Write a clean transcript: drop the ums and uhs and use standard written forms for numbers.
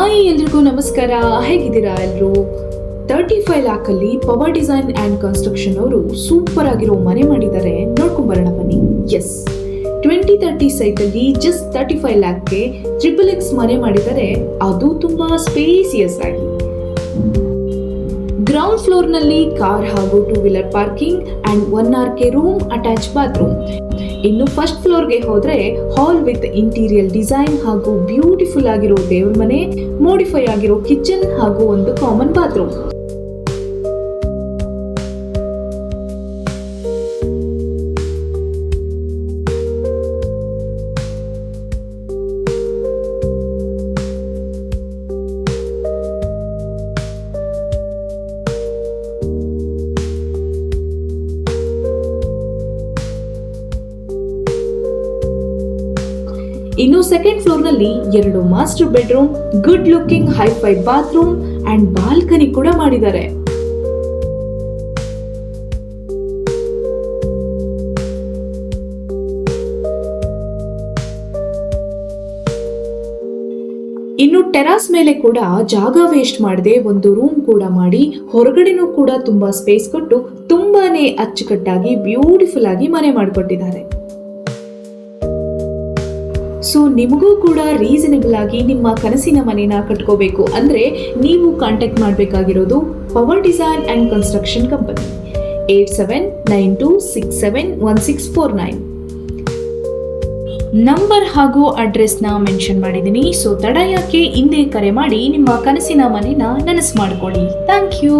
Hi ಎಲ್ರಿಗೂ ನಮಸ್ಕಾರ. ಹೇಗಿದ್ದೀರಾ ಎಲ್ಲರೂ? 35 ಲ್ಯಾಕಲ್ಲಿ ಪವರ್ ಡಿಸೈನ್ ಆ್ಯಂಡ್ ಕನ್ಸ್ಟ್ರಕ್ಷನ್ ಅವರು ಸೂಪರ್ ಆಗಿರೋ ಮನೆ ಮಾಡಿದ್ದಾರೆ. ನೋಡ್ಕೊಂಬರೋಣ ಬನ್ನಿ. ಎಸ್, 2030 ಸೈಟಲ್ಲಿ ಜಸ್ಟ್ 35 ಲ್ಯಾಕ್ಗೆ XXX ಮನೆ ಮಾಡಿದ್ದಾರೆ. ಅದು ತುಂಬಾ ಸ್ಪೇಸಿಯಸ್ ಆಗಿ. ಗ್ರೌಂಡ್ ಫ್ಲೋರ್ನಲ್ಲಿ ಕಾರ್ ಹಾಗೂ 2 wheeler parking and 1 RK room, attach bathroom. ಇನ್ನು ಫಸ್ಟ್ ಫ್ಲೋರ್ಗೆ ಹೋದ್ರೆ ಹಾಲ್ ವಿತ್ ಇಂಟೀರಿಯರ್ ಡಿಸೈನ್ ಹಾಗೂ ಬ್ಯೂಟಿಫುಲ್ ಆಗಿರೋ ದೇವ್ರ ಮನೆ, ಮೋಡಿಫೈ ಆಗಿರೋ ಕಿಚನ್ ಹಾಗೂ ಒಂದು ಕಾಮನ್ ಬಾತ್ರೂಮ್. ಇನ್ನು ಸೆಕೆಂಡ್ ಫ್ಲೋರ್ ನಲ್ಲಿ 2 master bedroom, good looking hifi bathroom and balcony ಕೂಡ ಮಾಡಿದ್ದಾರೆ. ಇನ್ನು ಟೆರಾಸ್ ಮೇಲೆ ಕೂಡ ಜಾಗ ವೇಸ್ಟ್ ಮಾಡದೆ ಒಂದು ರೂಮ್ ಕೂಡ ಮಾಡಿ, ಹೊರಗಡೆನೂ ಕೂಡ ತುಂಬಾ ಸ್ಪೇಸ್ ಕೊಟ್ಟು ತುಂಬಾನೇ ಅಚ್ಚುಕಟ್ಟಾಗಿ ಬ್ಯೂಟಿಫುಲ್ ಆಗಿ ಮನೆ ಮಾಡಿಕೊಟ್ಟಿದ್ದಾರೆ. ಸೊ ನಿಮಗೂ ಕೂಡ ರೀಸನೇಬಲ್ ಆಗಿ ನಿಮ್ಮ ಕನಸಿನ ಮನೆನ ಕಟ್ಕೋಬೇಕು ಅಂದ್ರೆ ನೀವು ಕಾಂಟ್ಯಾಕ್ಟ್ ಮಾಡಬೇಕಾಗಿರೋದು power design and construction company. 8792671649 number ಹಾಗೂ ಅಡ್ರೆಸ್ನ ಮೆನ್ಷನ್ ಮಾಡಿದ್ದೀನಿ. ಸೊ ತಡ ಯಾಕೆ, ಹಿಂದೆ ಕರೆ ಮಾಡಿ ನಿಮ್ಮ ಕನಸಿನ ಮನೆನ ನನಸು ಮಾಡ್ಕೊಳ್ಳಿ. Thank you.